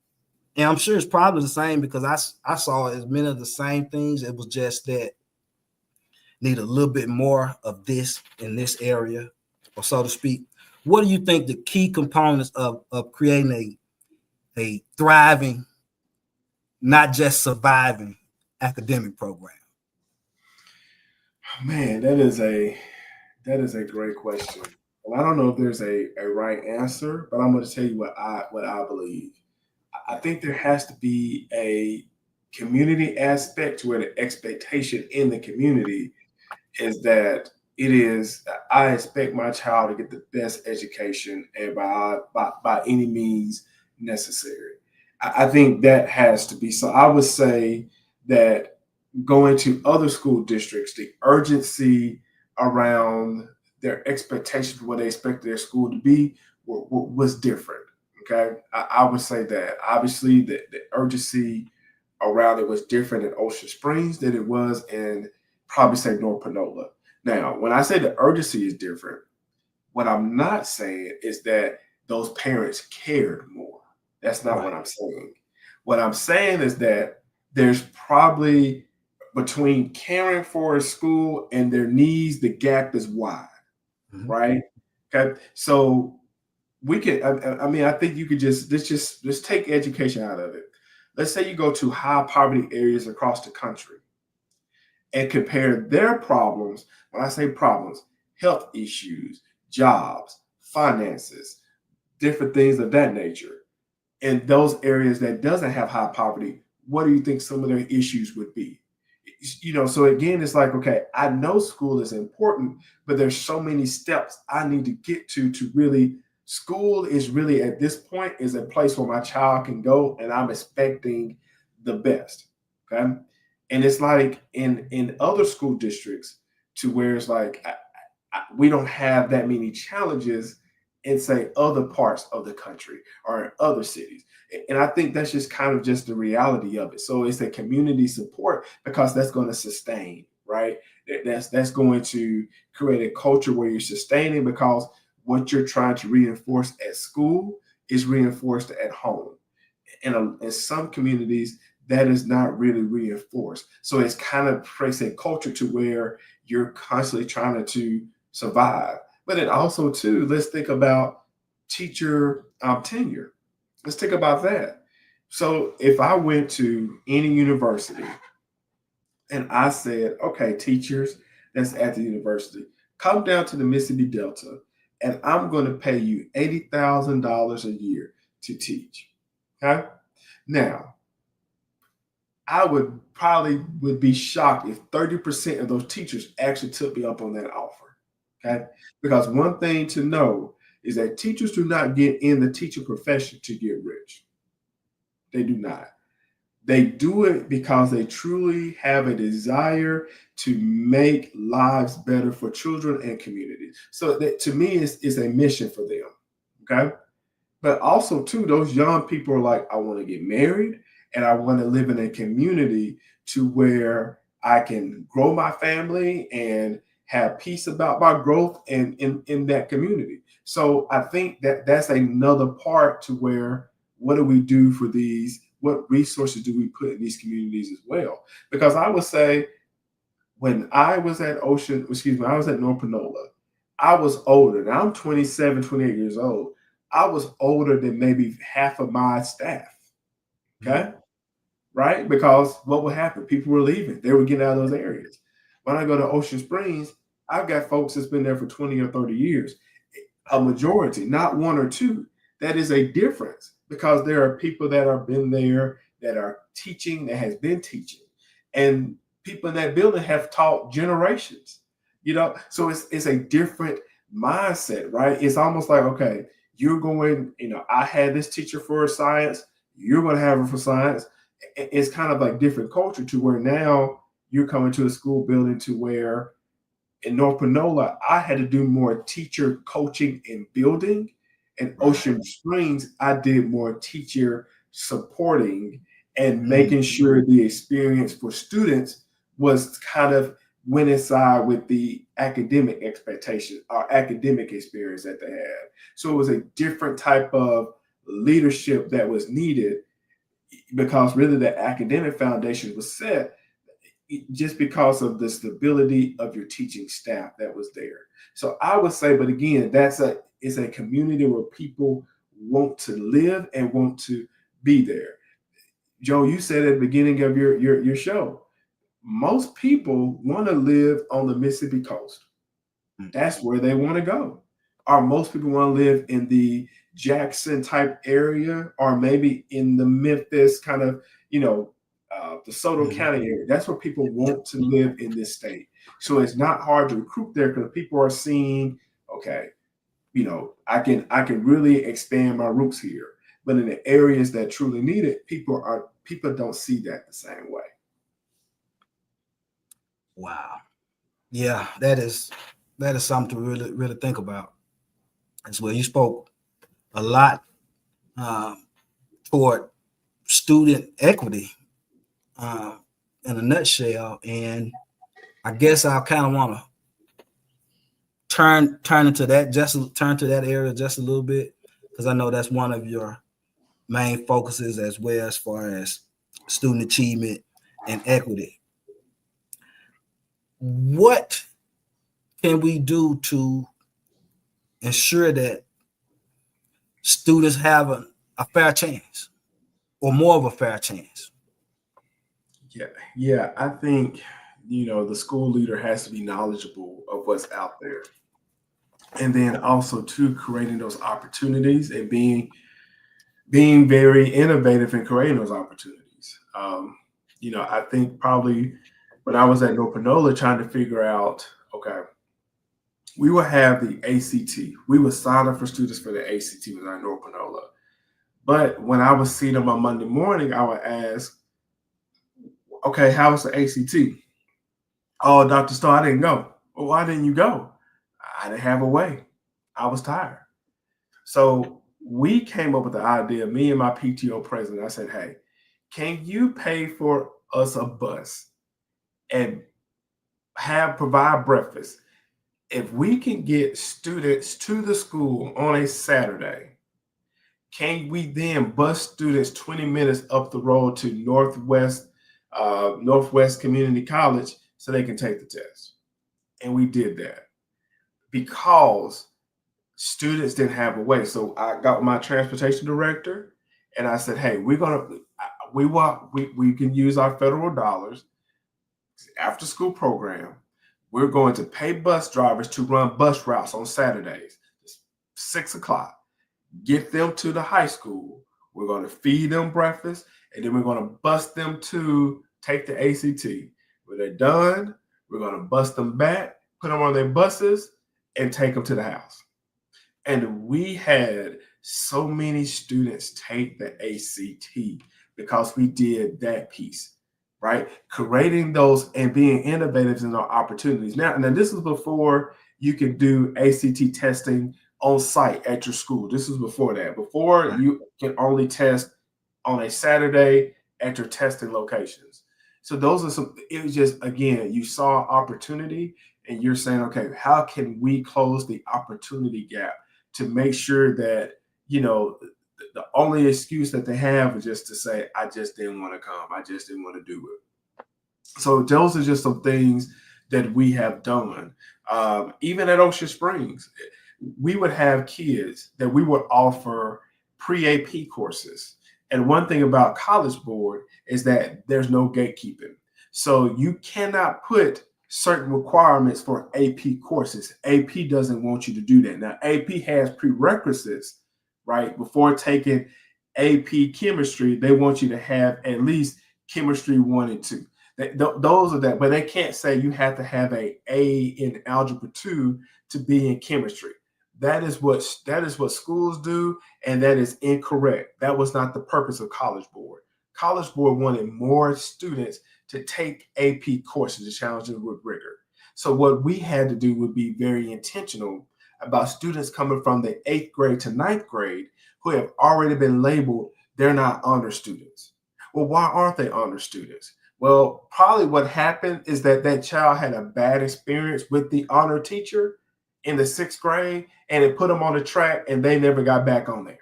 And I'm sure it's probably the same, because I saw as many of the same things. It was just that need a little bit more of this in this area, or so to speak. What do you think the key components of creating a thriving, not just surviving academic program? Man, that is a great question. And I don't know if there's a right answer, but I'm going to tell you what I believe. I think there has to be a community aspect, to where the expectation in the community is that I expect my child to get the best education, and by any means necessary. I think that has to be so. I would say that going to other school districts, the urgency around their expectations for what they expect their school to be was different. Okay, I would say that obviously the urgency around it was different in Ocean Springs than it was in, probably say, North Panola. Now, when I say the urgency is different, What I'm not saying is that those parents cared more. That's not what I'm saying. What I'm saying is that there's probably between caring for a school and their needs, the gap is wide, right? Okay, so we could. I mean, I think you could let's take education out of it. Let's say you go to high poverty areas across the country and compare their problems. When I say problems, health issues, jobs, finances, different things of that nature. In those areas that doesn't have high poverty, what do you think some of their issues would be? So again, it's like, okay, I know school is important, but there's so many steps I need to get to really. School is really, at this point, is a place where my child can go, and I'm expecting the best. Okay. And it's like in other school districts, to where it's like we don't have that many challenges in, say, other parts of the country or in other cities. And I think that's just kind of just the reality of it. So it's a community support, because that's going to sustain, right? That's going to create a culture where you're sustaining, because what you're trying to reinforce at school is reinforced at home. And in some communities, that is not really reinforced. So it's kind of creates a culture to where you're constantly trying to survive. But then also, too, let's think about teacher tenure. Let's think about that. So if I went to any university and I said, okay, teachers that's at the university, come down to the Mississippi Delta, and I'm going to pay you $80,000 a year to teach. Okay. Now, I would be shocked if 30% of those teachers actually took me up on that offer. Okay. Because one thing to know is that teachers do not get in the teaching profession to get rich. They do not. They do it because they truly have a desire to make lives better for children and communities. So that, to me, is a mission for them. Okay. But also, too, those young people are like, I want to get married and I want to live in a community to where I can grow my family and have peace about my growth and in that community. So I think that that's another part to where, what do we do for these? What resources do we put in these communities as well? Because I would say, when I was at I was at North Panola, I was older. Now I'm 27, 28 years old. I was older than maybe half of my staff. Okay. Right? Because what would happen? People were leaving. They were getting out of those areas. When I go to Ocean Springs, I've got folks that's been there for 20 or 30 years. A majority, not one or two. That is a difference, because there are people that have been there, that are teaching, that has been teaching. And people in that building have taught generations. So it's a different mindset, right? It's almost like, okay, you're going, I had this teacher for science, you're going to have her for science. It's kind of like different culture, to where now you're coming to a school building to where in North Panola, I had to do more teacher coaching and building. In Ocean Springs, I did more teacher supporting and making sure the experience for students was kind of went inside with the academic expectation or academic experience that they had. So it was a different type of leadership that was needed, because really the academic foundation was set just because of the stability of your teaching staff that was there. So I would say, but again, it's a community where people want to live and want to be there. Joe, you said at the beginning of your show, most people want to live on the Mississippi coast. That's where they want to go. Or most people want to live in the Jackson type area, or maybe in the Memphis kind of, the Soto County area. That's where people want to live in this state. So it's not hard to recruit there, because people are seeing, okay, I can really expand my roots here. But in the areas that truly need it, people don't see that the same way. Wow. Yeah, that is something to really, really think about. As well, you spoke a lot toward student equity in a nutshell, and I guess I kind of want to turn into that, just turn to that area just a little bit, because I know that's one of your main focuses as well, as far as student achievement and equity. What can we do to ensure that students have a fair chance, or more of a fair chance? Yeah, I think, the school leader has to be knowledgeable of what's out there. And then also too, creating those opportunities and being very innovative in creating those opportunities. I think probably when I was at North Panola trying to figure out, okay, we will have the ACT. We would sign up for students for the ACT with our North Panola. But when I would see them on Monday morning, I would ask, okay, how was the ACT? Oh, Dr. Stowe, I didn't go. Well, why didn't you go? I didn't have a way. I was tired. So we came up with the idea, me and my PTO president, I said, hey, can you pay for us a bus and provide breakfast? If we can get students to the school on a Saturday, can we then bus students 20 minutes up the road to Northwest Community College so they can take the test? And we did that because students didn't have a way. So I got my transportation director and I said, hey, we can use our federal dollars after school program. We're going to pay bus drivers to run bus routes on Saturdays, 6 o'clock, get them to the high school. We're going to feed them breakfast, and then we're going to bus them to take the ACT. When they're done, we're going to bus them back, put them on their buses, and take them to the house. And we had so many students take the ACT because we did that piece, right? Creating those and being innovative in our opportunities. Now this is before you could do ACT testing on site at your school. This is before that. Before you can only test on a Saturday at your testing locations. So those are it was just, again, you saw opportunity and you're saying, okay, how can we close the opportunity gap to make sure that, the only excuse that they have is just to say, I just didn't want to come. I just didn't want to do it. So those are just some things that we have done. Even at Ocean Springs, we would have kids that we would offer pre-AP courses. And one thing about College Board is that there's no gatekeeping. So you cannot put certain requirements for AP courses. AP doesn't want you to do that. Now, AP has prerequisites, right? Before taking AP chemistry, they want you to have at least chemistry 1 and 2. Those are that, but they can't say you have to have an A in algebra 2 to be in chemistry. That is what schools do, and that is incorrect. That was not the purpose of College Board. College Board wanted more students to take AP courses to challenge them with rigor. So what we had to do would be very intentional about students coming from the 8th grade to 9th grade who have already been labeled they're not honor students. Well, why aren't they honor students? Well, probably what happened is that child had a bad experience with the honor teacher in the 6th grade, and it put them on the track and they never got back on there.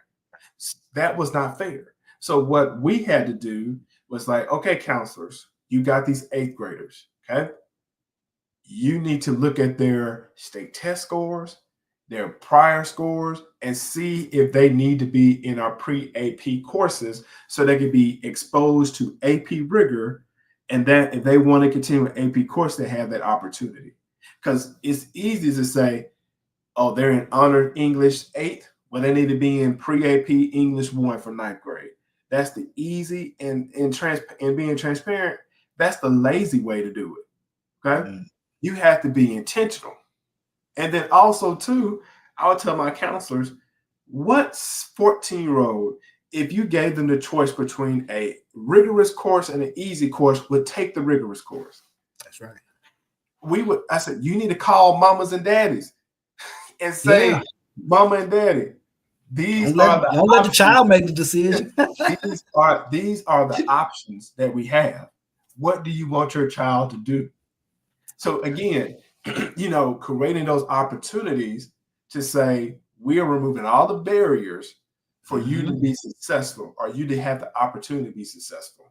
That was not fair. So what we had to do was like, okay, counselors, you got these 8th graders, okay? You need to look at their state test scores, their prior scores, and see if they need to be in our pre-AP courses so they can be exposed to AP rigor, and that if they want to continue an AP course, they have that opportunity. Because it's easy to say, oh, they're in honor English 8th. Well, they need to be in pre-AP English 1 for 9th grade. That's the easy and being transparent. That's the lazy way to do it. Okay. You have to be intentional. And then also, too, I would tell my counselors, what 14-year-old, if you gave them the choice between a rigorous course and an easy course, would take the rigorous course? That's right. I said, you need to call mamas and daddies and say, Mama and daddy, don't let the child make the decision. these are the options that we have. What do you want your child to do? So again, creating those opportunities to say, we are removing all the barriers for you to be successful, or you to have the opportunity to be successful.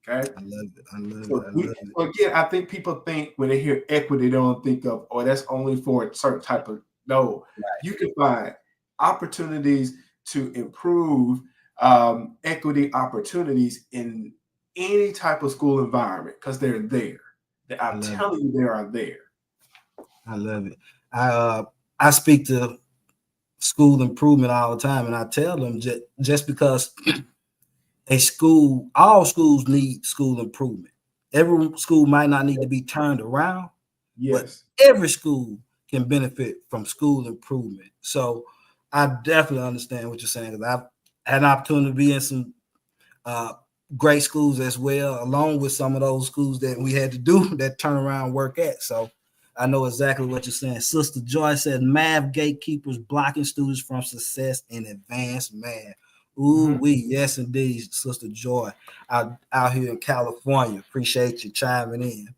Okay. I love it. I love So, it. I love it. again, I think people think when they hear equity, they don't think of, oh, that's only for a certain type of, no, Right. You can find opportunities to improve equity opportunities in any type of school environment, because they're there. I'm telling you, they are there. I love it. I speak to school improvement all the time, and I tell them just because all schools need school improvement. Every school might not need to be turned around, yes, but every school can benefit from school improvement. So I definitely understand what you're saying, because I've had an opportunity to be in some great schools as well, along with some of those schools that we had to do that turnaround work at. So I know exactly what you're saying. Sister Joy says math gatekeepers blocking students from success in advanced math. Ooh, yes, indeed, Sister Joy, out here in California. Appreciate you chiming in.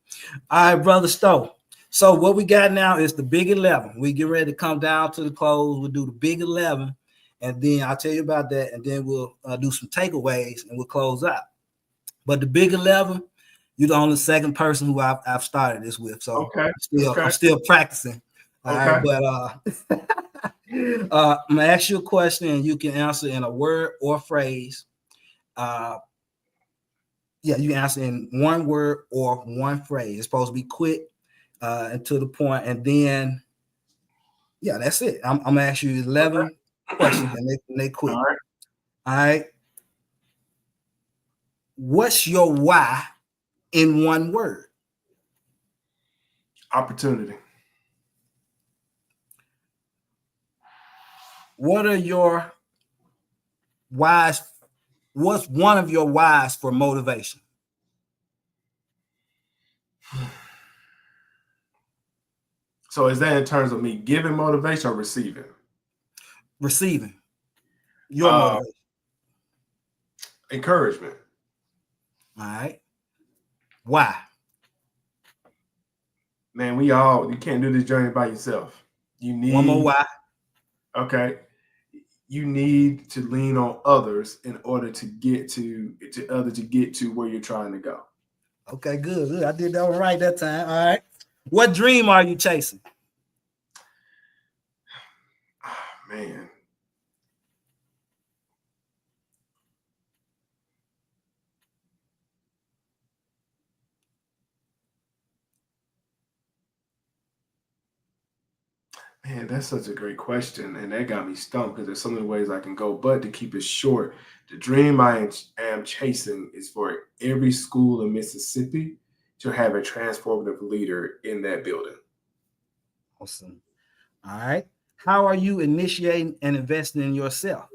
All right, Brother Stowe. So what we got now is the Big 11. We get ready to come down to the close. We'll do the Big 11, and then I'll tell you about that, and then we'll do some takeaways, and we'll close out. But the Big 11, you're the only second person who I've started this with, so okay, I'm still practicing. All right, but I'm gonna ask you a question, and you can answer in a word or phrase. You can answer in one word or one phrase. It's supposed to be quick and to the point, and then that's it. I'm gonna ask you 11 questions, and they quick. All right. What's your why in one word? Opportunity. What are your whys? What's one of your whys for motivation? So is that in terms of me giving motivation or receiving? Receiving. Your motivation. Encouragement. All right. Why? Man, you can't do this journey by yourself. You need one more why. Okay. You need to lean on others in order to get to where you're trying to go. Okay, good. I did that one right that time. All right. What dream are you chasing? Man. Man, that's such a great question. And that got me stumped, because there's so many ways I can go. But to keep it short, the dream I am chasing is for every school in Mississippi to have a transformative leader in that building. Awesome. All right. How are you initiating and investing in yourself?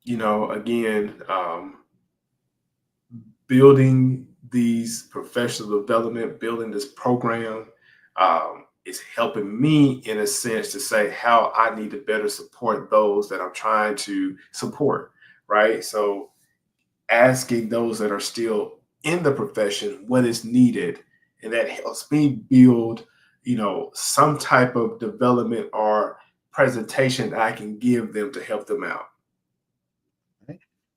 Again, building these professional development, building this program is helping me, in a sense, to say how I need to better support those that I'm trying to support, right? So asking those that are still in the profession what is needed, and that helps me build, some type of development or presentation that I can give them to help them out.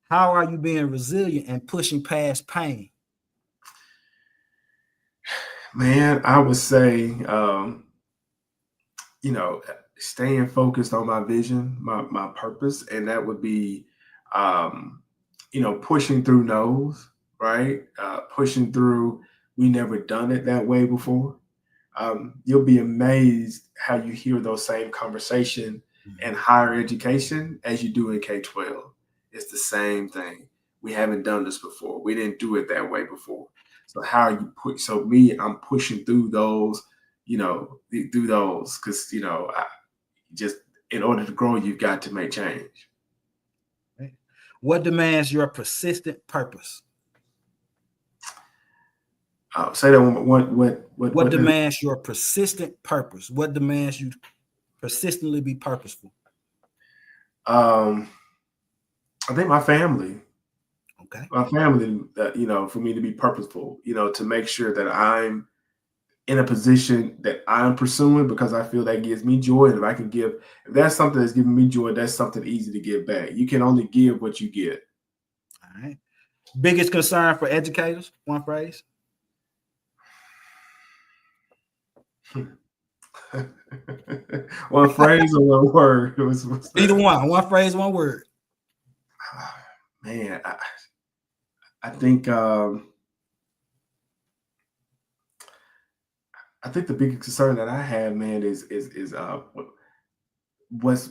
How are you being resilient and pushing past pain? Man, I would say, staying focused on my vision, my purpose, and that would be, pushing through no's, right? Pushing through, we never done it that way before. You'll be amazed how you hear those same conversation in higher education as you do in K-12. It's the same thing. We haven't done this before. We didn't do it that way before. So how are you I'm pushing through those, because, just in order to grow, you've got to make change. What demands your persistent purpose? Say that one. What demands your persistent purpose? What demands you persistently be purposeful? I think my family. my family, you know, for me to be purposeful, you know, to make sure that I'm in a position that I'm pursuing because I feel that gives me joy. And if that's something that's giving me joy, that's something easy to give back. You can only give what you get. All right. Biggest concern for educators, one phrase. One phrase or one word? Either one phrase, one word. Man, I think I think the biggest concern that I have, man, is what's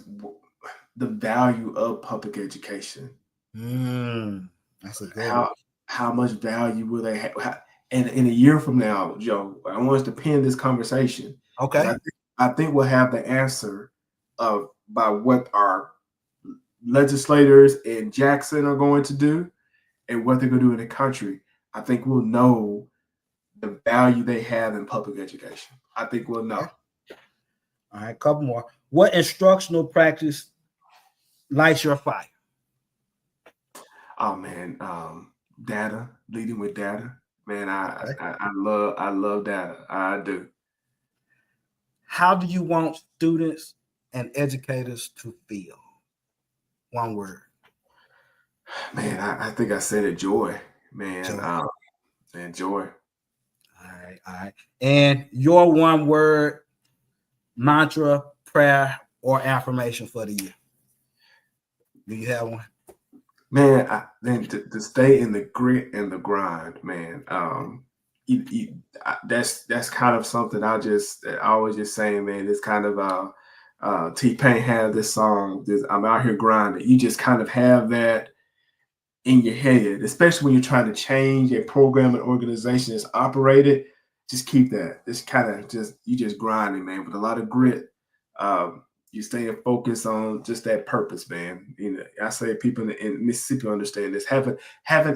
the value of public education. That's a good one. How much value will they have? And in a year from now, Joe, I want us to pin this conversation. Okay. I think we'll have the answer by what our legislators in Jackson are going to do and what they're going to do in the country. I think we'll know the value they have in public education. I think we'll know. Okay. All right, couple more. What instructional practice lights your fire? Oh man, data, leading with data. Man, I love data. I do. How do you want students and educators to feel? One word. Man, I think I said it, joy. Man, Joy. And joy. All right. And your one word mantra, prayer, or affirmation for the year. Do you have one? Man, to stay in the grit and the grind, man. That's kind of something I always just saying, man. It's kind of T-Pain had this song, I'm out here grinding. You just kind of have that in your head, especially when you're trying to change a program and organization that's operated. Just keep that. It's kind of you just grinding, man, with a lot of grit. You stay focused on just that purpose, man. You know, I say people in Mississippi understand this, having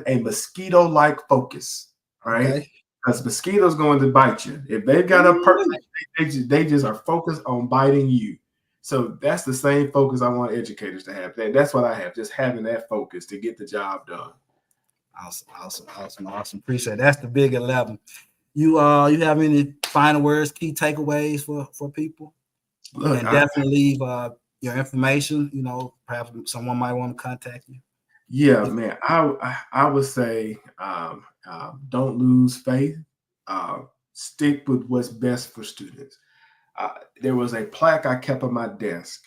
a mosquito-like focus, right? Okay. Because mosquitoes going to bite you. If they've got a purpose, they just are focused on biting you. So that's the same focus I want educators to have. That's what I have, just having that focus to get the job done. Awesome. Appreciate it. That's the big 11. You have any final words, key takeaways for people? Look, and definitely leave your information. You know, perhaps someone might want to contact you. Yeah, man. I would say don't lose faith. Stick with what's best for students. There was a plaque I kept on my desk,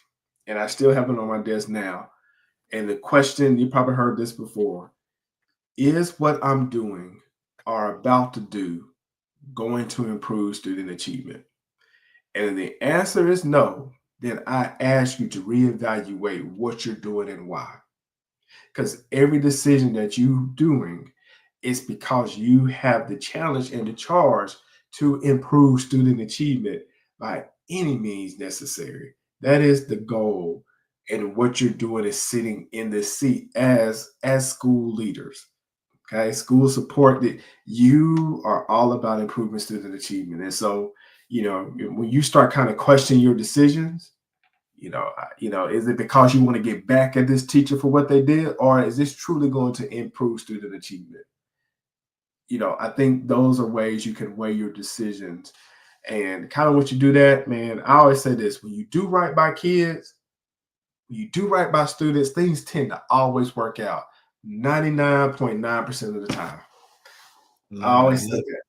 and I still have it on my desk now. And the question, you probably heard this before, is what I'm doing or about to do going to improve student achievement? And if the answer is no, then I ask you to reevaluate what you're doing and why. Because every decision that you're doing is because you have the challenge and the charge to improve student achievement by any means necessary. That is the goal. And what you're doing is sitting in this seat as school leaders. Okay, school support, that you are all about improving student achievement. And so, you know, when you start kind of questioning your decisions, you know, is it because you want to get back at this teacher for what they did, or is this truly going to improve student achievement? You know, I think those are ways you can weigh your decisions. And kind of what you do that, man, I always say this, when you do right by kids, when you do right by students, things tend to always work out 99.9% of the time. I always say that.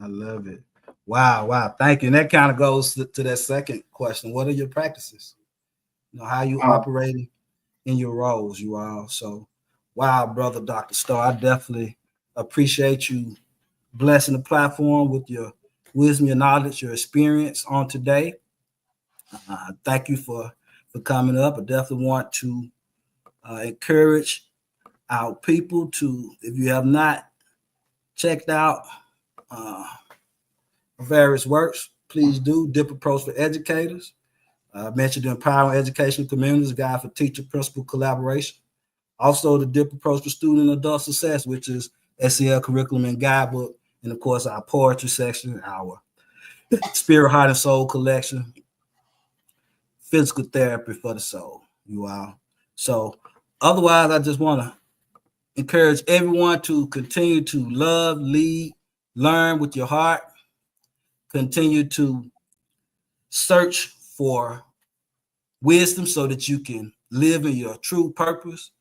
I love it. Wow. Thank you. And that kind of goes to that second question. What are your practices? You know, how you operating in your roles, you all. So, wow, brother, Dr. Stowe, I definitely appreciate you blessing the platform with your wisdom, your knowledge, your experience on today. Thank you for coming up. I definitely want to encourage our people to, if you have not checked out various works, please do. Dip Approach for Educators. I mentioned the Empowering Educational Communities Guide for Teacher Principal Collaboration. Also, the Dip Approach for Student and Adult Success, which is SEL Curriculum and Guidebook. And of course, our poetry section, our Spirit, Heart, and Soul collection, Physical Therapy for the Soul, you all. So otherwise, I just want to encourage everyone to continue to love, lead, learn with your heart, continue to search for wisdom so that you can live in your true purpose,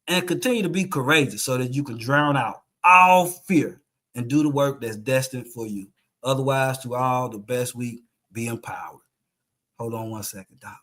and continue to be courageous so that you can drown out all fear and do the work that's destined for you. Otherwise, to all the best week, be empowered. Hold on one second, Doc.